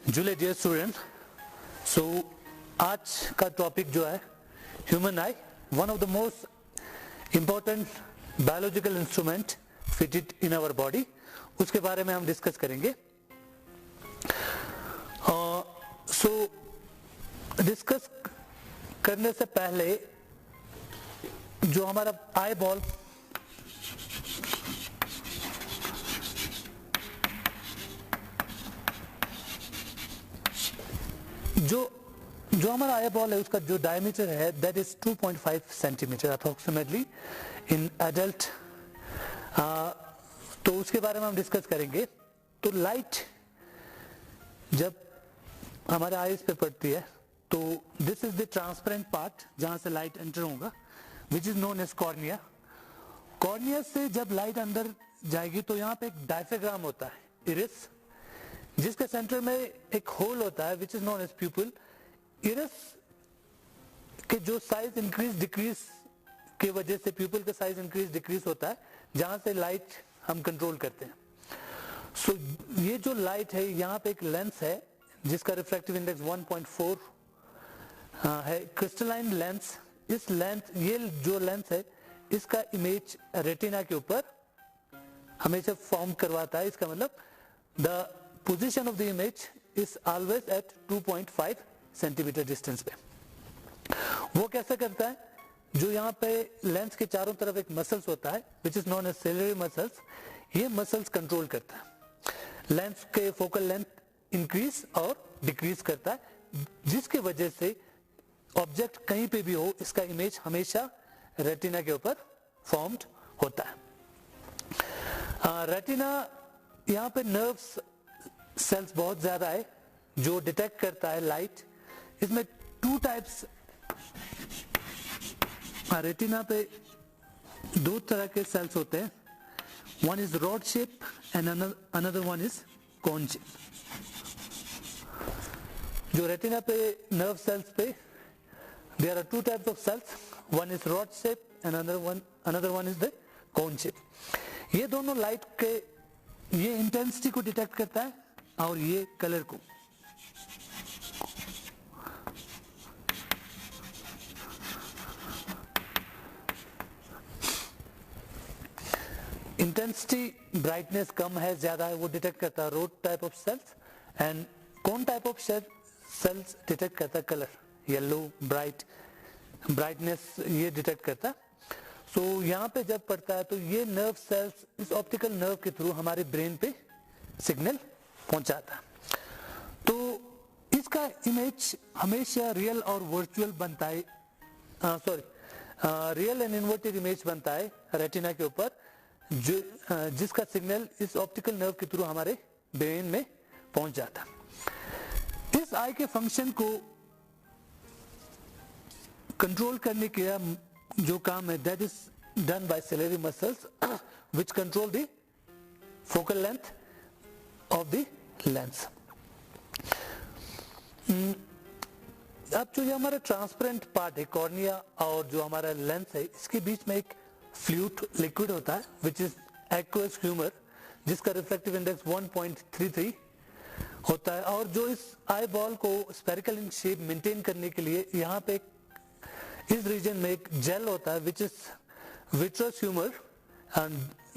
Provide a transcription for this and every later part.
जुले dear student, सो आज का टॉपिक जो है human eye, one of the most important biological instrument fitted in our body, उसके बारे में हम डिस्कस करेंगे। सो डिस्कस करने से पहले जो हमारा आई बॉल जो हमारा आई बॉल है उसका जो डायमीटर है that is 2.5 centimetre approximately in adult. तो उसके बारे में हम डिस्कस करेंगे। तो लाइट जब हमारे आईज पे पड़ती है तो this is the transparent part जहां से लाइट एंटर होगा, which is known as cornea. Cornea से जब लाइट अंदर जाएगी तो यहाँ पे एक डायफ्राग्राम होता है, इरिस, जिसके सेंटर में एक होल होता है which is known as pupil. Iris के जो साइज इंक्रीज डिक्रीज की वजह से प्यूपिल का साइज इंक्रीज डिक्रीज होता है, जहां से लाइट हम कंट्रोल करते हैं। सो ये जो लाइट है यहाँ पे एक लेंस है जिसका रिफ्रैक्टिव इंडेक्स 1.4 है, क्रिस्टलाइन लेंस। इस लेंस, ये जो लेंस है इसका इमेज रेटिना के ऊपर हमेशा फॉर्म करवाता है। इसका मतलब the position of the image is always at 2.5 centimetre distance पे। वो कैसे करता है? जो यहाँ पे लेंस के चारों तरफ एक मसल्स होता है which is known as ciliary muscles, ये मसल्स कंट्रोल करता है लेंस के फोकल लेंथ इंक्रीज और डिक्रीज करता है, जिसकी वजह से ऑब्जेक्ट कहीं पे भी हो इसका इमेज हमेशा रेटिना के ऊपर फॉर्म्ड होता है। रेटिना यहाँ पे नर्व्स सेल्स बहुत ज्यादा है जो डिटेक्ट करता है लाइट। इसमें टू टाइप्स, रेटिना पे दो तरह के सेल्स होते हैं, one is rod shape and another one is cone shape. जो रेटिना पे नर्व सेल्स पे there are two types of cells, one is rod shape and another one is the cone shape. ये दोनों light के, ये intensity को detect करता है और ये कलर को। इंटेंसिटी ब्राइटनेस कम है ज्यादा है वो डिटेक्ट करता है rod type of cells, and cone type of cells detect करता है कलर, येलो ब्राइट, ब्राइटनेस ये डिटेक्ट करता है। सो यहाँ पे जब पड़ता है तो ये नर्व सेल्स इस ऑप्टिकल नर्व के थ्रू हमारे ब्रेन पे सिग्नल पहुंचाता है। तो इसका इमेज हमेशा रियल और वर्चुअल बनता है, रियल एंड इन्वर्टेड इमेज बनता है रेटिना के ऊपर, जो जिसका सिग्नल इस ऑप्टिकल नर्व के थ्रू हमारे ब्रेन में पहुंच जाता है। इस आई के फंक्शन को कंट्रोल करने के जो काम है that is done by ciliary muscles which control the focal length of the lens. अब जो ये हमारा ट्रांसपेरेंट पार्ट है कॉर्निया और जो हमारा लेंस है, इसके बीच में एक फ्लूइड लिक्विड होता है विच इज एक्वस ह्यूमर, जिसका रिफ्रैक्टिव इंडेक्स 1.33 होता है। और जो इस आई बॉल को स्फेरिकल इन शेप मेंटेन करने के लिए यहाँ पे इस रीजन में एक जेल होता है विच इज विट्रस ह्यूमर,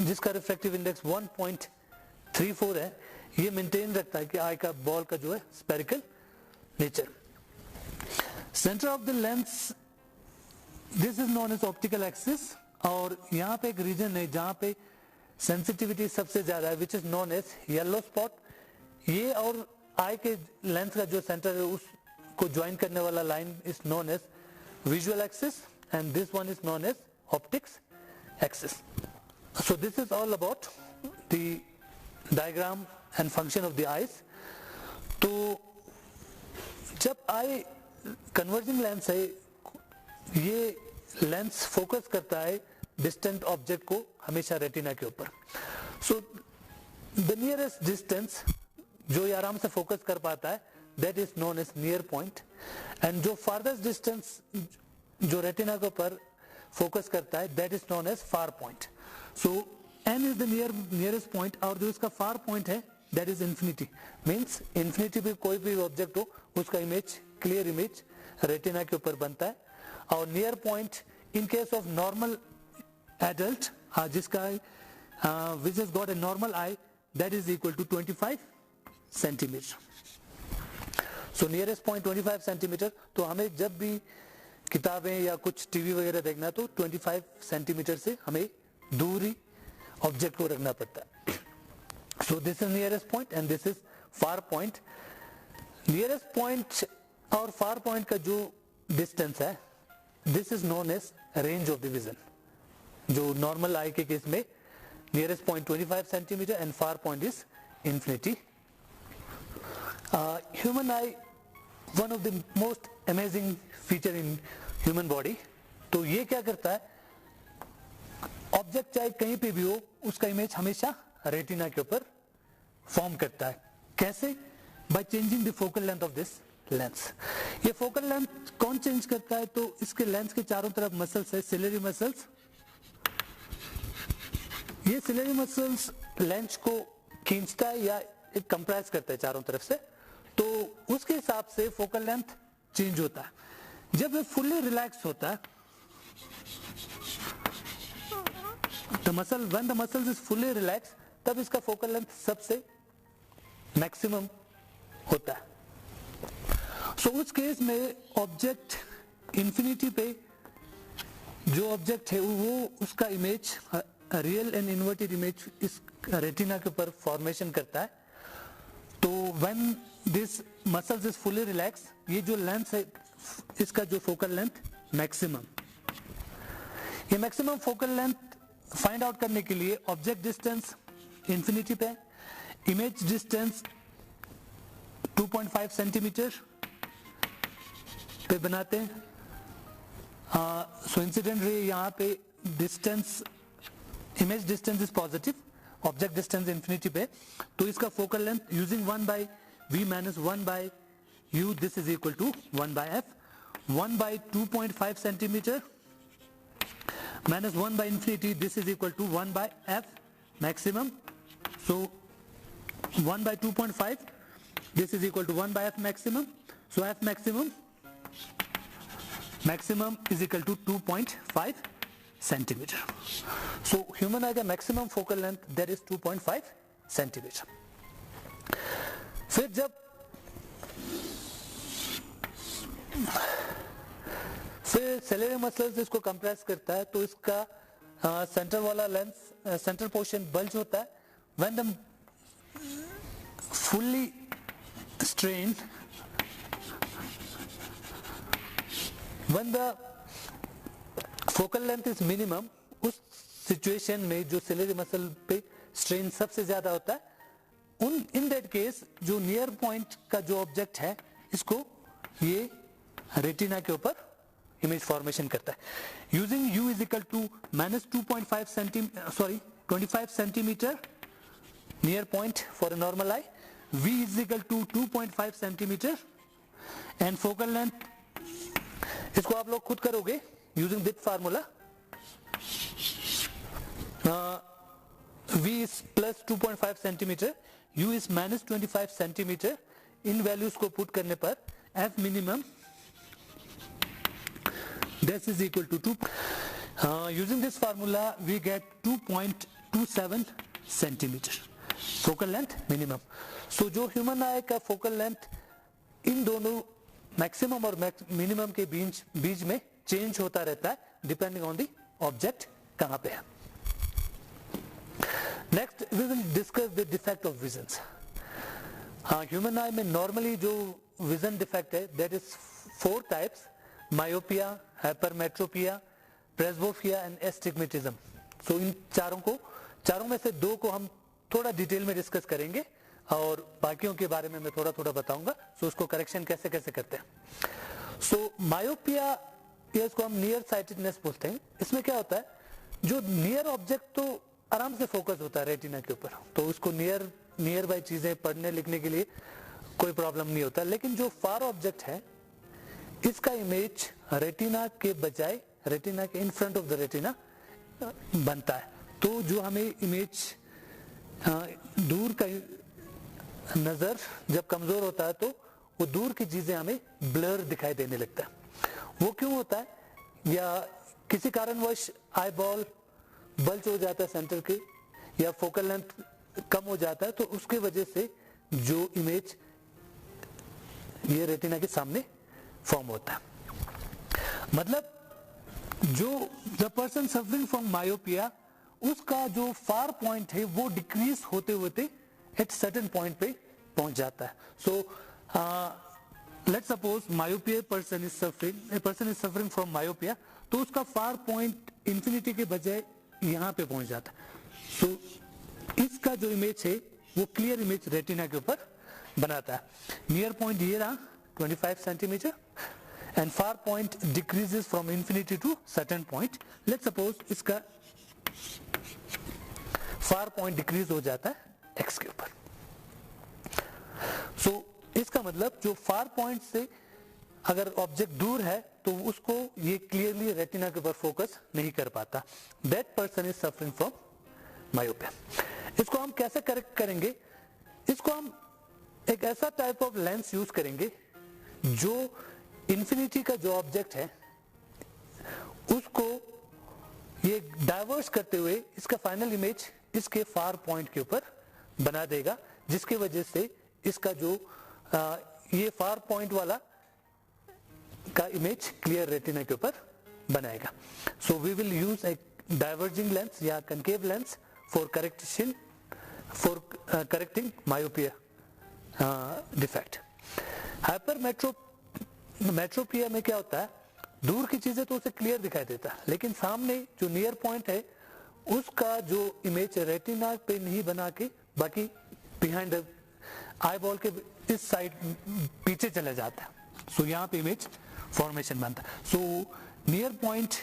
जिसका रिफ्रैक्टिव इंडेक्स 1.34 है। ये मेंटेन रखता है कि आई का बॉल का जो है spherical nature. Centre of the lens, this is known as optical axis, और यहाँ पे एक रीजन है जहाँ पे सेंसिटिविटी सबसे ज्यादा है which is known as yellow spot. ये और आई के लेंस का जो सेंटर है उसको ज्वाइन करने वाला line is known as visual axis and this one is known as optics axis. So this is all about the diagram and function of the eyes. तो जब आई कन्वर्जिंग लेंस है, ये लेंस फोकस करता है distant object को हमेशा retina के ऊपर। सो द नियरेस्ट डिस्टेंस जो ये आराम से फोकस कर पाता है that is known as near point, and जो फारदेस्ट डिस्टेंस जो रेटिना के ऊपर फोकस करता है that is known as far point. So N is the nearest point, और जो इसका फार पॉइंट है that is infinity, means infinity पे कोई भी ऑब्जेक्ट हो उसका इमेज, क्लियर इमेज रेटिना के ऊपर बनता है. और near point in case of normal adult जिसका which has got a normal eye, that is equal to 25 centimetre. So nearest point 25 centimetre. तो हमें जब भी किताबें या कुछ टीवी वगैरह देखना है तो 25 सेंटीमीटर से हमें दूरी ऑब्जेक्ट को रखना पड़ता है. So this is nearest point and this is far point. Nearest point और फार पॉइंट का जो डिस्टेंस है, this is known as range of the vision. जो नॉर्मल आई के केस में nearest point 25 centimetre and far point is infinity. Human eye, one of the most amazing feature in human body. तो ये क्या करता है, object चाहे कहीं पे भी हो उसका इमेज हमेशा रेटिना के ऊपर फॉर्म करता है. कैसे? By changing the focal length of this lens. ये फोकल लेंथ कौन चेंज करता है? तो इसके लेंस के चारों तरफ मसल्स है, सिलेरी मसल्स. ये सिलेरी मसल्स लेंस को खींचता है या कंप्रेस करता है चारों तरफ से, तो उसके हिसाब से फोकल लेंथ चेंज होता है. जब ये फुल्ली रिलैक्स होता है, when the muscles is fully relax, तब इसका फोकल लेंथ सबसे मैक्सिमम होता है. सो उस केस में ऑब्जेक्ट इंफिनिटी पे जो ऑब्जेक्ट है वो उसका image, real and inverted image इस रेटिना के ऊपर फॉर्मेशन करता है. तो when this muscles is fully relax, ये जो लेंथ है इसका जो फोकल लेंथ मैक्सिमम, ये maximum focal length find out करने के लिए ऑब्जेक्ट डिस्टेंस इंफिनिटी पे, इमेज डिस्टेंस 2.5 सेंटीमीटर पे बनाते हैं. सो इंसिडेंट रे यहाँ पे distance, image distance is positive, object distance infinity पे, तो इसका focal length using 1 by v minus 1 by u, this is equal to 1 by f. 1 by 2.5 centimeter minus 1 by infinity, this is equal to 1 by f maximum. So 1 by 2.5, this is equal to 1 by f maximum. So f maximum is equal to 2.5 centimeter. So human eye का maximum focal length that is 2.5 centimeter. फिर जब salary muscles इसको compress करता है तो इसका centre वाला lens, centre portion bulge होता है. When the fully strain, when the focal length is minimum, उस सिचुएशन में जो सेलेरी मसल पे स्ट्रेन सबसे ज्यादा होता है, इन दैट केस जो नियर पॉइंट का जो ऑब्जेक्ट है इसको ये रेटिना के ऊपर इमेज फॉर्मेशन करता है. Using u is equal to minus 25 centimetre near point for a normal eye, v is equal to 2.5 centimetre and focal length, इसको आप लोग खुद करोगे using this formula. v is plus 2.5 centimetre, u is minus 25 centimetre. इन values को put करने पर f minimum this is equal to 2. Using this formula we get 2.27 centimetre focal length minimum. So जो ह्यूमन आई का फोकल लेंथ इन दोनों maximum और minimum के बीच में चेंज होता रहता है डिपेंडिंग ऑन द ऑब्जेक्ट कहां पे है. Next we will discuss the defect of visions. Human eye में नॉर्मली जो विजन डिफेक्ट है that is 4 types: myopia, hypermetropia, presbyopia and astigmatism. So इन चारों में से 2 को हम थोड़ा डिटेल में डिस्कस करेंगे और बाकियों के बारे में मैं थोड़ा बताऊंगा. सो उसको करेक्शन कैसे करते हैं. सो मायोपिया, या इसको हम नियर साइटेडनेस बोलते हैं. इसमें क्या होता है, जो नियर ऑब्जेक्ट तो आराम से फोकस होता है रेटिना के ऊपर, तो उसको नियर बाय चीजें पढ़ने लिखने के लिए कोई प्रॉब्लम नहीं होता. लेकिन जो फार ऑब्जेक्ट है इसका इमेज रेटिना के बजाय रेटिना के in front of the retina बनता है. तो जो हमें इमेज दूर का नजर जब कमजोर होता है तो वो दूर की चीजें हमें ब्लर दिखाई देने लगता है। वो क्यों होता है? या किसी कारणवश आई बॉल बल्ज हो जाता है सेंटर के, या फोकल लेंथ कम हो जाता है, तो उसके वजह से जो इमेज ये रेटिना के सामने फॉर्म होता है। मतलब जो the person suffering from myopia, उसका जो फार पॉइंट है वो डिक्रीज होते होते एट सर्टेन पॉइंट पे पहुंच जाता है। So let's suppose myopia person is suffering from myopia, तो उसका फार पॉइंट इंफिनिटी के बजाय यहां पे पहुंच जाता है। सो इसका जो इमेज है वो क्लियर इमेज रेटिना के ऊपर बनाता है। नियर पॉइंट ये रहा 25 centimetre, and far point decreases from infinity to certain point. Let's suppose इसका फार पॉइंट डिक्रीज हो जाता है एक्स के ऊपर। सो इसका मतलब जो फार पॉइंट से अगर ऑब्जेक्ट दूर है तो उसको ये क्लियरली रेटिना के ऊपर फोकस नहीं कर पाता। That person is suffering from myopia. इसको हम कैसे करेक्ट करेंगे? इसको हम एक ऐसा टाइप ऑफ लेंस यूज करेंगे जो इंफिनिटी का जो ऑब्जेक्ट है उसको ये डाइवर्स करते हुए इसका फाइनल इमेज इसके फार पॉइंट के ऊपर बना देगा, जिसकी वजह से इसका जो ये फार पॉइंट वाला का इमेज क्लियर रेटिना के ऊपर बनाएगा। So we will use a diverging lens या concave lens for correcting myopia defect. Hypermetropia में क्या होता है, दूर की चीजें तो उसे क्लियर दिखाई देता है, लेकिन सामने जो नियर पॉइंट है उसका जो इमेज रेटिना पे नहीं बना के बाकी बिहाइंड आई बॉल के इस साइड पीछे चला जाता है। सो यहाँ पे इमेज फॉर्मेशन बनता है। सो नियर पॉइंट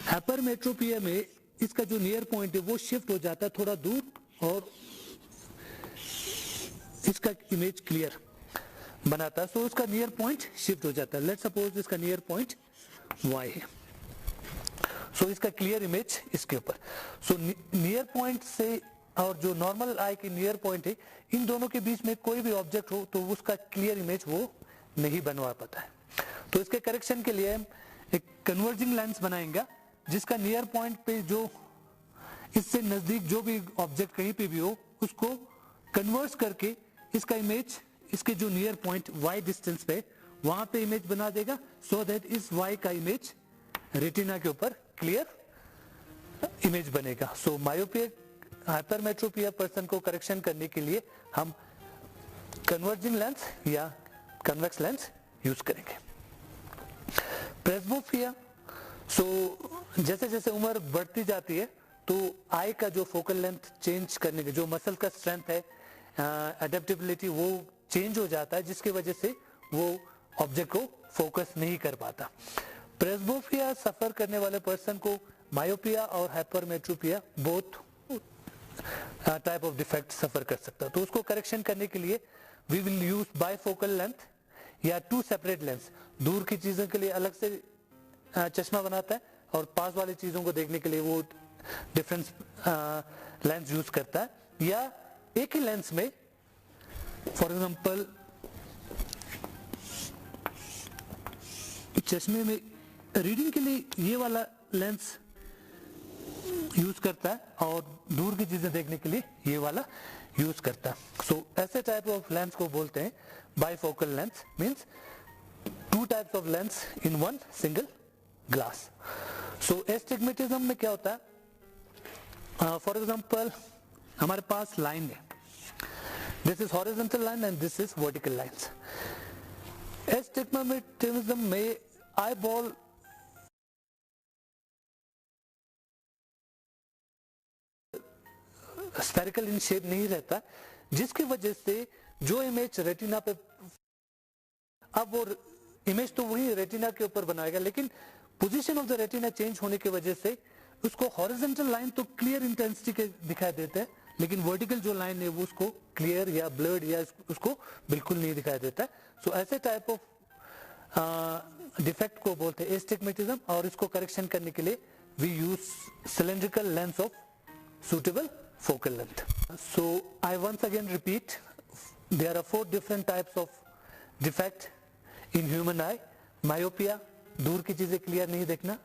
हाइपरमेट्रोपिया में इसका जो नियर पॉइंट है वो शिफ्ट हो जाता है थोड़ा दूर, और इसका इमेज क्लियर बनाता है। सो उसका नियर पॉइंट शिफ्ट हो जाता है। लेट्स सपोज इसका नियर पॉइंट y है, सो इसका क्लियर इमेज इसके ऊपर। सो नियर पॉइंट से और जो नॉर्मल आई की नियर पॉइंट है, इन दोनों के बीच में कोई भी ऑब्जेक्ट हो तो उसका क्लियर इमेज वो नहीं बनवा पाता है। तो इसके करेक्शन के लिए हम एक कन्वर्जिंग लेंस बनाएंगे, जिसका नियर पॉइंट पे जो इससे नजदीक जो भी ऑब्जेक्ट कहीं पे भी हो उसको कन्वर्स करके इसका इमेज इसके जो नियर पॉइंट y डिस्टेंस पे वहां पे इमेज बना देगा, सो दैट इस y का इमेज रेटिना के ऊपर क्लियर इमेज बनेगा। सो मायोपिया हाइपरमेट्रोपिया पर्सन को करेक्शन करने के लिए हम कन्वर्जिंग लेंस या कन्वेक्स लेंस यूज करेंगे। प्रेस्बोपिया, सो जैसे जैसे उम्र बढ़ती जाती है तो आई का जो फोकल लेंथ चेंज करने के जो मसल का स्ट्रेंथ है, एडेप्टेबिलिटी, वो चेंज हो जाता है, जिसकी वजह से वो ऑब्जेक्ट को फोकस नहीं कर पाता। प्रेस्बोपिया सफर करने वाले पर्सन को मायोपिया और hypermetropia both type of defect suffer कर सकता है। तो उसको करेक्शन करने के लिए we will use bifocal length या टू सेपरेट लेंस। दूर की चीजों के लिए अलग से चश्मा बनाता है और पास वाली चीजों को देखने के लिए वो डिफरेंस लेंस यूज करता है, या एक ही लेंस में फॉर एग्जांपल चश्मे में रीडिंग के लिए ये वाला लेंस यूज करता है और दूर की चीजें देखने के लिए ये वाला यूज करता है। सो ऐसे टाइप ऑफ लेंस को बोलते हैं bifocal lens, means two types of lens in one single glass. So astigmatism में क्या होता है, फॉर एग्जांपल हमारे पास लाइन है, this is horizontal line and this is vertical lines. Astigmatism में eye ball spherical in shape नहीं रहता, जिसकी वजह से जो इमेज रेटिना पे, अब वो इमेज तो वही रेटिना के ऊपर बनाएगा, लेकिन position of the retina change होने की वजह से उसको हॉरिजॉन्टल लाइन तो क्लियर इंटेंसिटी के दिखाई देते हैं, लेकिन वर्टिकल जो लाइन है वो उसको क्लियर या ब्लर्ड या उसको बिल्कुल नहीं दिखाई देता है। सो ऐसे टाइप ऑफ डिफेक्ट को बोलते हैं एस्टिग्मेटिज्म, और इसको करेक्शन करने के लिए we use cylindrical lens of suitable focal length. So I once again repeat, there are 4 different types of defect in human eye. Myopia, दूर की चीजें क्लियर नहीं देखना,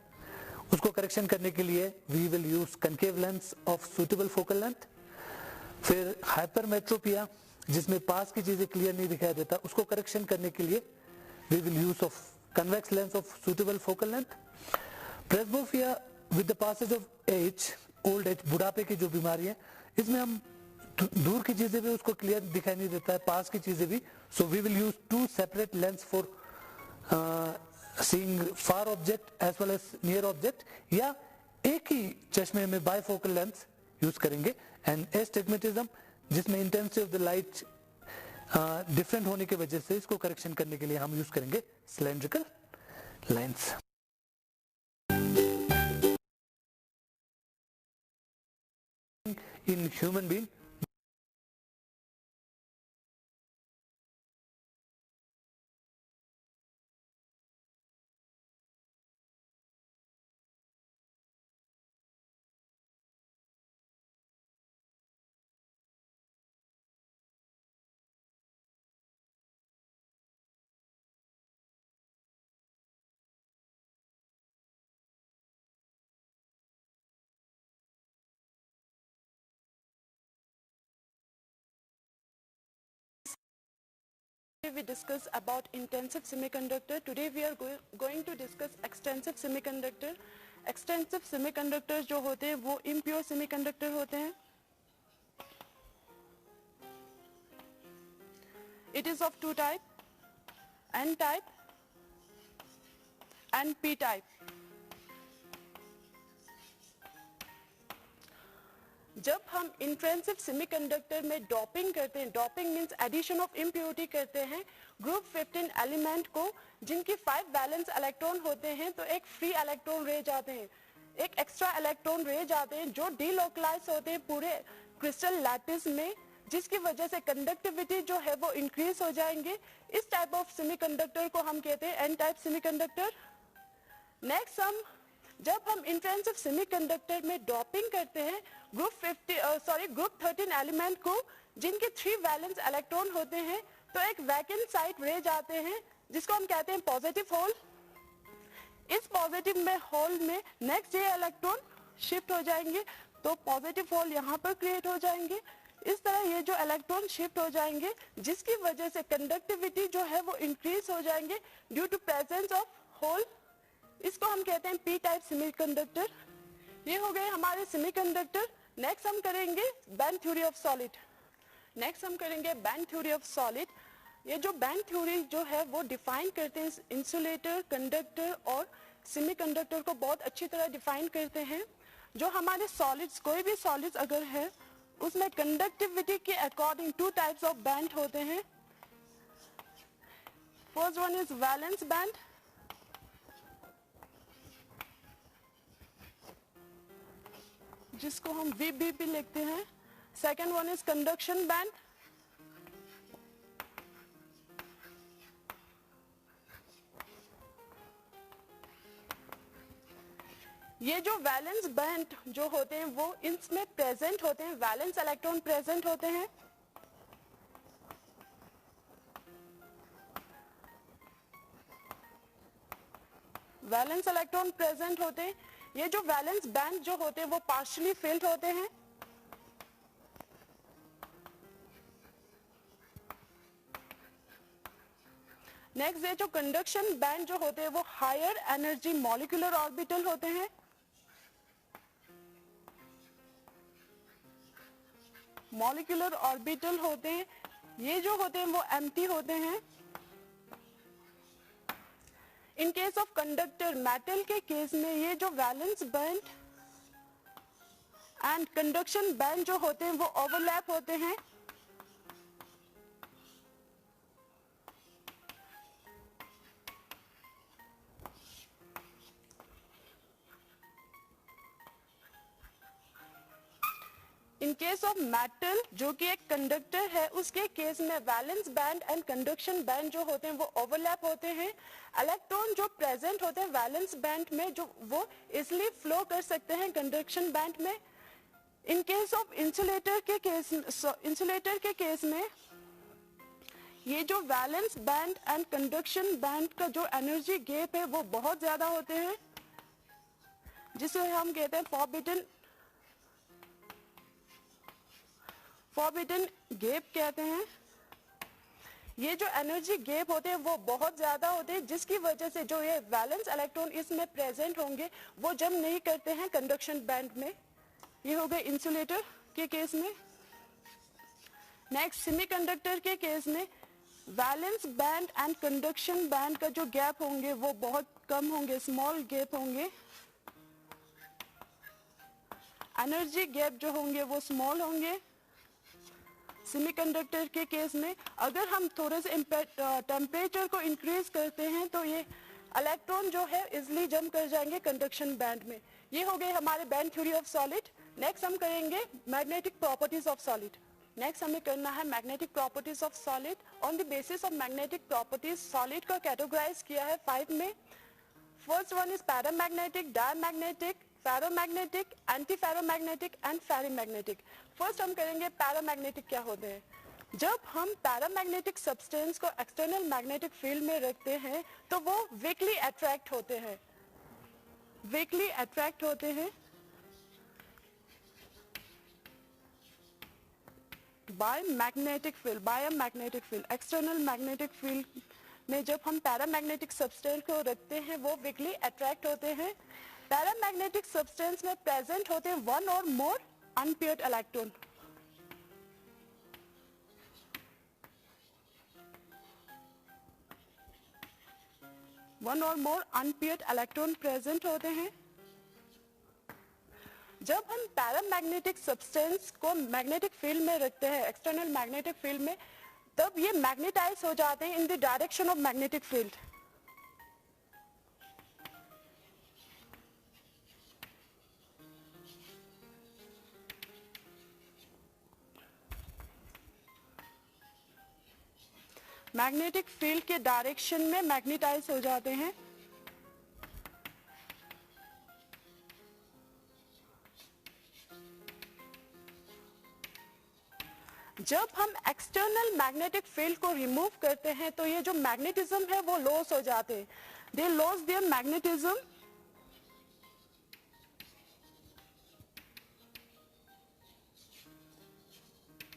उसको करेक्शन करने के लिए we will use concave lens of suitable focal length. फिर हाइपरमेट्रोपिया, जिसमें पास की चीजें क्लियर नहीं दिखाई देता, उसको करेक्शन करने के लिए we will use of convex lens of suitable focal length. प्रेसबोफिया, with the passage of age, old age, बुढ़ापे की जो बीमारी है, इसमें हम दूर की चीजें भी उसको क्लियर दिखाई नहीं देता है, पास की चीजें भी. So we will use 2 separate lens for seeing far object as well as near object, या एक ही चश्मे में बाइफोकल लेंस यूज करेंगे. एंड एस्टिग्मेटिज्म, जिसमें intensity of the light different होने की वजह से इसको करेक्शन करने के लिए हम यूज करेंगे cylindrical lens. In human being, we discuss about intensive semiconductor. Today we are going to discuss extensive semiconductor. Extensive semiconductors जो होते हैं वो impure semiconductor होते हैं. It is of 2 type, N type and P type. जब हम intrinsic semiconductor में doping करते हैं, doping means addition of impurity करते हैं ग्रुप 15 एलिमेंट को, जिनकी 5 वैलेंस इलेक्ट्रॉन होते हैं, तो एक फ्री इलेक्ट्रॉन रह जाते हैं, एक एक्स्ट्रा इलेक्ट्रॉन रह जाते हैं जो डीलोकलाइज होते हैं पूरे क्रिस्टल लैटिस में, जिसकी वजह से कंडक्टिविटी जो है वो इंक्रीज हो जाएंगे. इस टाइप ऑफ सेमीकंडक्टर को हम कहते हैं एन टाइप सेमीकंडक्टर. नेक्स्ट जब हम इंट्रेंसिव सेमीकंडक्टर में डॉपिंग करते हैं ग्रुप 13 एलिमेंट को, जिनके 3 वैलेंस इलेक्ट्रॉन होते हैं, तो एक वैकेंट साइट रह जाते हैं जिसको हम कहते हैं पॉजिटिव होल. इस पॉजिटिव में होल में नेक्स्ट ये इलेक्ट्रॉन शिफ्ट हो जाएंगे, तो पॉजिटिव होल यहाँ पर क्रिएट हो जाएंगे. इस तरह ये जो इलेक्ट्रॉन शिफ्ट हो जाएंगे, जिसकी वजह से कंडक्टिविटी जो है वो इंक्रीज हो जाएंगे due to presence of hole. इसको हम कहते हैं पी टाइप सेमीकंडक्टर. ये हो गए हमारे सेमीकंडक्टर. नेक्स्ट हम करेंगे बैंड थ्योरी ऑफ सॉलिड. ये जो बैंड थ्योरी जो है वो डिफाइन करते हैं इंसुलेटर, कंडक्टर और सेमीकंडक्टर को बहुत अच्छी तरह डिफाइन करते हैं. जो हमारे सॉलिड्स, कोई भी सॉलिड्स अगर है, उसमें कंडक्टिविटी के अकॉर्डिंग 2 टाइप्स ऑफ बैंड होते हैं. First one is valence band, जिसको हम VBB लिखते हैं. Second one is conduction band. ये जो वैलेंस बैंड जो होते हैं वो इसमें प्रेजेंट होते हैं, वैलेंस इलेक्ट्रॉन प्रेजेंट होते हैं. वैलेंस इलेक्ट्रॉन प्रेजेंट होते हैं. ये जो वैलेंस बैंड जो होते हैं वो पार्शियली फिल्ड होते हैं. नेक्स्ट ये जो कंडक्शन बैंड जो होते हैं वो हायर एनर्जी मॉलिक्यूलर ऑर्बिटल होते हैं. मॉलिक्यूलर ऑर्बिटल होते हैं, ये जो होते हैं वो एम्प्टी होते हैं. इन केस ऑफ कंडक्टर, मेटल के केस में ये जो valence band and conduction band जो होते हैं वो ओवरलैप होते हैं. इन केस ऑफ मेटल जो कि एक कंडक्टर है, उसके केस में valence band and conduction band जो होते हैं वो ओवरलैप होते हैं. इलेक्ट्रॉन जो प्रेजेंट होते हैं वैलेंस बैंड में, जो वो इसलिए फ्लो कर सकते हैं कंडक्शन बैंड में. इन केस ऑफ इंसुलेटर के केस में ये जो valence band and conduction band का जो एनर्जी गैप है वो बहुत ज्यादा होते हैं, जिसे हम कहते हैं फॉरबिडन गैप कहते हैं। ये जो एनर्जी गैप होते हैं वो बहुत ज्यादा होते हैं, जिसकी वजह से जो ये वैलेंस इलेक्ट्रॉन इसमें प्रेजेंट होंगे वो जम नहीं करते हैं कंडक्शन बैंड में। ये हो गए इंसुलेटर के केस में। नेक्स्ट सेमीकंडक्टर के केस में valence band and conduction band का जो गैप होंगे वो बहुत कम होंगे, स्मॉल गैप होंगे। एनर्जी गैप जो होंगे वो स्मॉल होंगे। सेमीकंडक्टर के केस में अगर हम थोड़े से टेम्परेचर को इंक्रीज करते हैं तो ये इलेक्ट्रॉन जो है इजिली जंप कर जाएंगे कंडक्शन बैंड में। ये हो गए हमारे band theory of solid. Next हम करेंगे magnetic properties of solid. Next हमें करना है magnetic properties of solid. On the basis of magnetic properties solid को कैटेगराइज किया है 5 में। First one is paramagnetic, diamagnetic, ferromagnetic, anti ferromagnetic and ferrimagnetic. First हम करेंगे पैरामैग्नेटिक क्या होते हैं। जब हम पैरामैग्नेटिक सब्सटेंस को एक्सटर्नल मैग्नेटिक फील्ड में रखते हैं तो वो वीकली अट्रैक्ट होते हैं, वीकली अट्रैक्ट होते हैं by magnetic field, by a magnetic field. External magnetic field में जब हम पैरामैग्नेटिक सब्सटेंस को रखते हैं वो वीकली अट्रैक्ट होते हैं। पैरामैग्नेटिक सब्सटेंस में प्रेजेंट होते हैं वन और मोर अनपेयर्ड इलेक्ट्रॉन। वन और मोर अनपेयर्ड इलेक्ट्रॉन प्रेजेंट होते हैं। जब हम पैरामैग्नेटिक सब्सटेंस को मैग्नेटिक फील्ड में रखते हैं, एक्सटर्नल मैग्नेटिक फील्ड में, तब ये मैग्नेटाइज हो जाते हैं in the direction of magnetic field. Magnetic field के डायरेक्शन में मैग्नेटाइज हो जाते हैं। जब हम एक्सटर्नल मैग्नेटिक फील्ड को रिमूव करते हैं तो ये जो मैग्नेटिज्म है वो लॉस हो जाते हैं। They loss their magnetism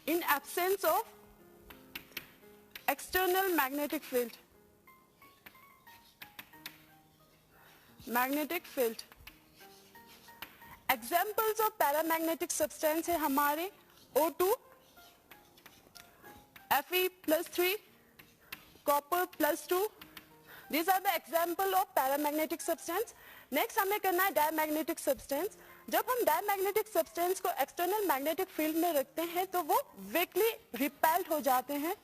in absence of external magnetic field. Magnetic field examples of paramagnetic substance है हमारे O2, Fe+3, Copper+2. These are the example of paramagnetic substance. Next हमें करना है diamagnetic substance. जब हम diamagnetic substance को external magnetic field में रखते हैं तो वो weakly repelled हो जाते हैं।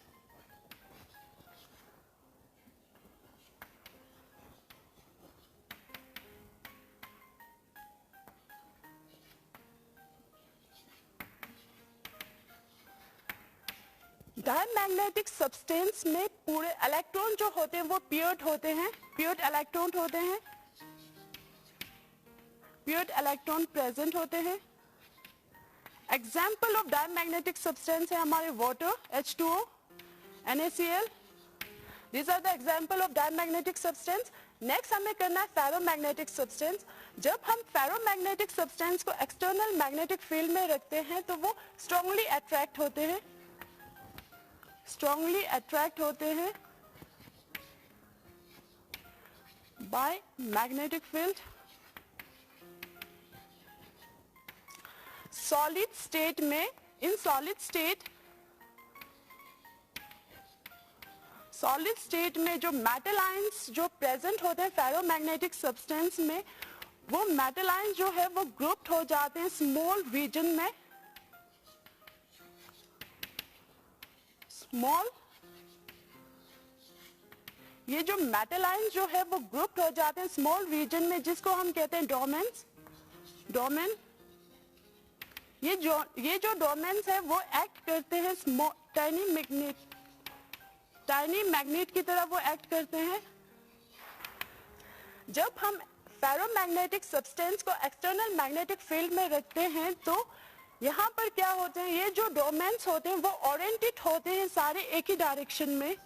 डायमैग्नेटिक सब्सटेंस में पूरे इलेक्ट्रॉन जो होते हैं वो प्योर्ड होते हैं, प्योर्ड इलेक्ट्रॉन होते हैं, प्योर्ड इलेक्ट्रॉन प्रेजेंट होते हैं। एग्जाम्पल ऑफ डायमैग्नेटिक सब्सटेंस है हमारे water, H2O, NaCl। These are the example of diamagnetic substance. Next हमें करना है फेरोमैग्नेटिक सब्सटेंस। जब हम फेरोमैग्नेटिक सब्सटेंस को एक्सटर्नल मैग्नेटिक फील्ड में रखते हैं तो वो स्ट्रांगली अट्रैक्ट होते हैं, स्ट्रांगली अट्रैक्ट होते हैं by magnetic field. Solid state में, इन सॉलिड स्टेट में जो मेटल आयंस जो प्रेजेंट होते हैं फेरोमैग्नेटिक सब्सटेंस में, वो मेटल आयंस जो है वो ग्रुप्ड हो जाते हैं स्मॉल रीजन में, स्मॉल। ये जो मेटल आयंस जो है वो ग्रुप्ड हो जाते हैं स्मॉल रीजन में, जिसको हम कहते हैं डोमेन्स, डोमेन। ये जो डोमेन्स है वो एक्ट करते हैं टाइनी मैग्नेट की तरह वो एक्ट करते हैं। जब हम फेरोमैग्नेटिक सब्सटेंस को एक्सटर्नल मैग्नेटिक फील्ड में रखते हैं तो यहाँ पर क्या होते हैं, ये जो डोमेन्स होते हैं वो ओरिएंटेड होते हैं सारे एक ही डायरेक्शन में,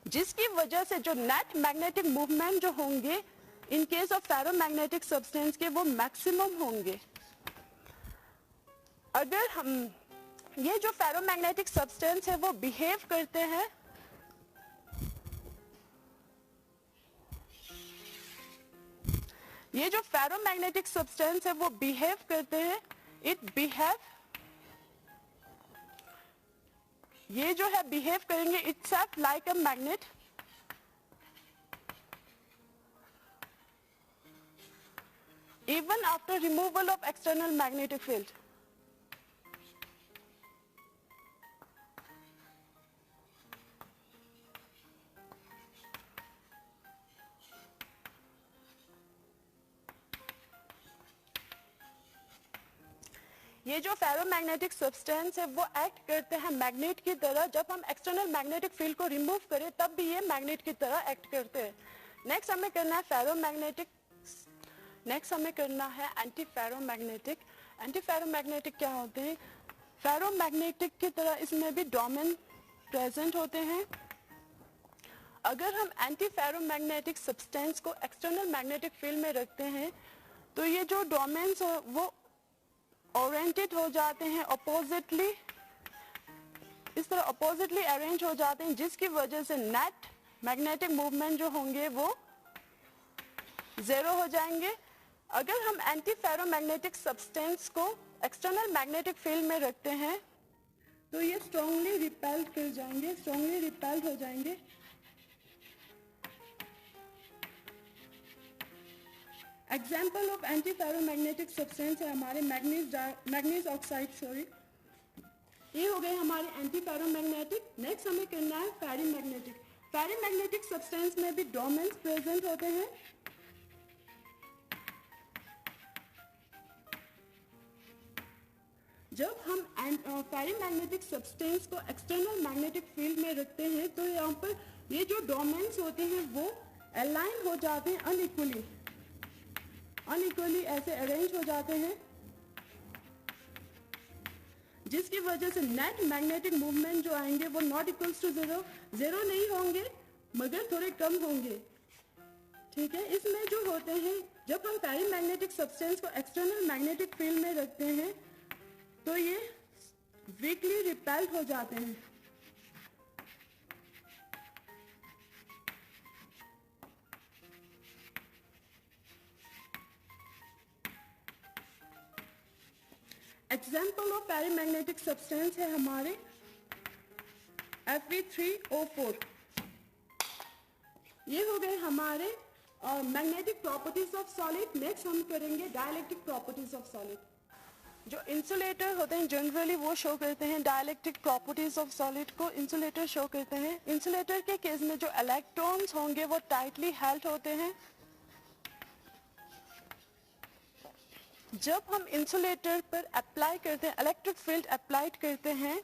जिसकी वजह से जो नेट मैग्नेटिक मूवमेंट जो होंगे इन केस ऑफ फेरोमैग्नेटिक सब्सटेंस के वो मैक्सिमम होंगे। अगर हम ये जो फेरोमैग्नेटिक सब्सटेंस है वो बिहेव करते हैं ये जो फेरोमैग्नेटिक सब्सटेंस है वो बिहेव करते हैं, इट बिहेव, ये जो है बिहेव करेंगे itself like a magnet, even after removal of external magnetic field. ये जो फेरोमैग्नेटिक सब्सटेंस है वो एक्ट करते हैं मैग्नेट की तरह, जब हम एक्सटर्नल मैग्नेटिक फील्ड को रिमूव करें तब भी ये मैग्नेट की तरह एक्ट करते हैं। नेक्स्ट हमें करना है फेरोमैग्नेटिक, नेक्स्ट हमें करना है एंटी फेरोमैग्नेटिक। एंटी फेरोमैग्नेटिक क्या होते हैं? फेरोमैग्नेटिक की तरह इसमें भी डोमेन प्रेजेंट होते हैं। अगर हम एंटी फेरोमैग्नेटिक सब्सटेंस को एक्सटर्नल मैग्नेटिक फील्ड में रखते हैं तो ये जो डोमेन्स वो ओरिएंटेड हो जाते हैं अपोजिटली, इस तरह अपोजिटली अरेंज हो जाते हैं, जिसकी वजह से नेट मैग्नेटिक मूवमेंट जो होंगे वो जीरो हो जाएंगे। अगर हम एंटी फेरोमैग्नेटिक सब्सटेंस को एक्सटर्नल मैग्नेटिक फील्ड में रखते हैं तो ये स्ट्रांगली रिपेल कर जाएंगे, स्ट्रांगली रिपेल हो जाएंगे। Example of anti ferromagnetic substance है हमारे मैग्नीज ऑक्साइड, सॉरी, ये हो गए हमारे एंटी फेरोमैग्नेटिक। नेक्स्ट हमें करना है फेरीमैग्नेटिक। फेरीमैग्नेटिक सब्सटेंस में भी डोमेन्स प्रेजेंट होते हैं। जब हम फेरीमैग्नेटिक सब्सटेंस को एक्सटर्नल मैग्नेटिक फील्ड में रखते हैं तो यहाँ पर ये जो डोमेन्स होते हैं वो अलाइन हो जाते हैं अनइक्वली, अनइक्वली ऐसे अरेंज हो जाते हैं, जिसकी वजह से नेट मैग्नेटिक मूवमेंट जो आएंगे वो not equals to zero, zero नहीं होंगे मगर थोड़े कम होंगे। ठीक है, इसमें जो होते हैं जब हम फेरीमैग्नेटिक सब्सटेंस को एक्सटर्नल मैग्नेटिक फील्ड में रखते हैं तो ये वीकली रिपेल हो जाते हैं। एग्जाम्पल ऑफ फेरीमैग्नेटिक सब्सटेंस है हमारे Fe3O4। ये हो गए हमारे magnetic properties of solid. Next हम करेंगे डाइलेक्ट्रिक प्रॉपर्टीज ऑफ सॉलिड। जो इंसुलेटर होते हैं जनरली वो शो करते हैं डाइलेक्ट्रिक प्रॉपर्टीज ऑफ सॉलिड को, इंसुलेटर शो करते हैं। इंसुलेटर के केस में जो इलेक्ट्रॉन्स होंगे वो टाइटली हेल्ड होते हैं। जब हम इंसुलेटर पर अप्लाई करते हैं, इलेक्ट्रिक फील्ड अप्लाइड करते हैं,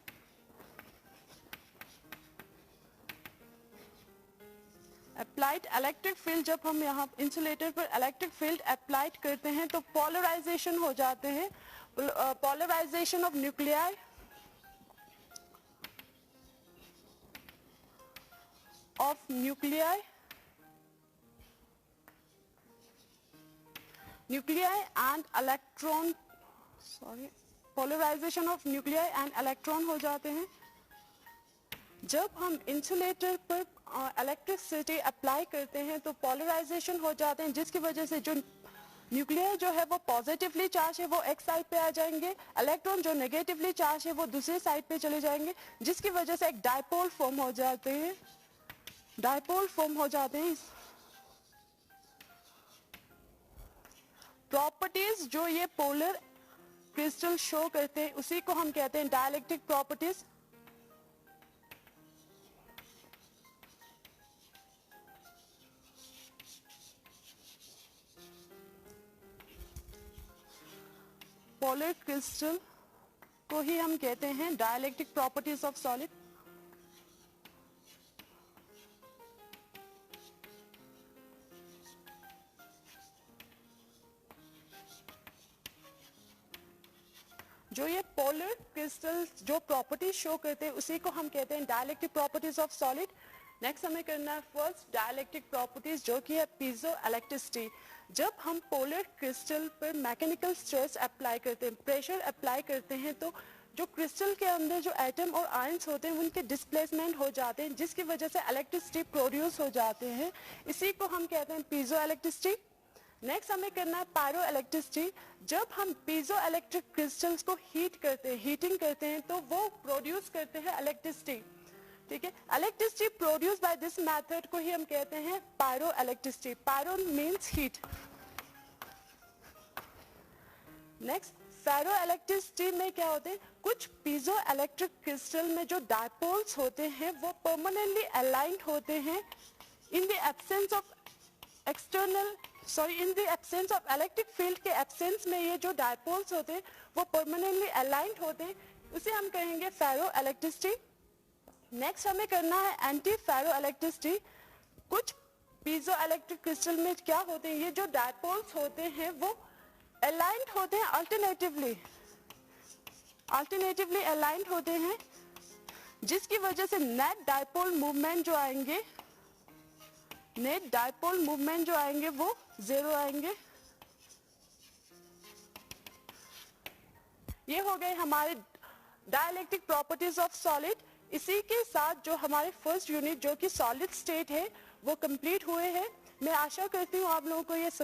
अप्लाइड इलेक्ट्रिक फील्ड, जब हम यहाँ इंसुलेटर पर इलेक्ट्रिक फील्ड अप्लाइड करते हैं तो पोलराइजेशन हो जाते हैं। Polarisation of nuclei, nuclei and electron, sorry, polarisation of nuclei and electron हो जाते हैं। जब हम इंसुलेटर पर इलेक्ट्रिसिटी अप्लाई करते हैं तो पोलराइजेशन हो जाते हैं, जिसकी वजह से जो न्यूक्लियर जो है वो पॉजिटिवली चार्ज है वो एक साइड पे आ जाएंगे, इलेक्ट्रॉन जो नेगेटिवली चार्ज है वो दूसरे साइड पे चले जाएंगे, जिसकी वजह से एक डायपोल फॉर्म हो जाते हैं, डायपोल फॉर्म हो जाते हैं। प्रॉपर्टीज जो ये पोलर क्रिस्टल शो करते हैं उसी को हम कहते हैं डाइलेक्ट्रिक प्रॉपर्टीज। पोलर क्रिस्टल को ही हम कहते हैं डाइलेक्ट्रिक प्रॉपर्टीज ऑफ सॉलिड। जो ये पोलर क्रिस्टल जो प्रॉपर्टीज शो करते हैं उसी को हम कहते हैं dielectric properties of solid. Next हमें करना है फर्स्ट डाइलेक्ट्रिक प्रॉपर्टीज जो कि है पीजो इलेक्ट्रिसिटी। जब हम पोलर क्रिस्टल पर मैकेनिकल स्ट्रेस अप्लाई करते हैं, प्रेशर अप्लाई करते हैं, तो जो क्रिस्टल के अंदर जो एटम और आयंस होते हैं उनके डिस्प्लेसमेंट हो जाते हैं, जिसकी वजह से इलेक्ट्रिसिटी प्रोड्यूस हो जाते हैं। इसी को हम कहते हैं पीजो इलेक्ट्रिसिटी। नेक्स्ट हमें करना है पायरो इलेक्ट्रिसिटी। जब हम पीजो इलेक्ट्रिक क्रिस्टल्स को हीटिंग करते हैं तो वो प्रोड्यूस करते हैं इलेक्ट्रिसिटी। ठीक है, electricity produce by this method को ही हम कहते हैं pyro electricity. Pyro means heat. Next ferro electricity में क्या होते हैं, कुछ पीजो इलेक्ट्रिक क्रिस्टल में जो डायपोल्स होते हैं वो परमानेंटली अलाइंड होते हैं in the absence of in the absence of electric field के एब्सेंस में ये जो डायपोल्स होते हैं वो परमानेंटली अलाइंड होते हैं, उसे हम कहेंगे फेरो इलेक्ट्रिसिटी। नेक्स्ट हमें करना है एंटी फेरो इलेक्ट्रिसिटी। कुछ पीजो इलेक्ट्रिक क्रिस्टल में क्या होते हैं, ये जो डायपोल्स होते हैं वो अलाइंड होते हैं अल्टरनेटिवली अलाइंड होते हैं, जिसकी वजह से नेट डायपोल मूवमेंट जो आएंगे वो जीरो आएंगे। ये हो गए हमारे डाइलेक्ट्रिक प्रॉपर्टीज ऑफ सॉलिड। इसी के साथ जो हमारे फर्स्ट यूनिट जो कि सॉलिड स्टेट है वो कंप्लीट हुए हैं। मैं आशा करती हूँ आप लोगों को ये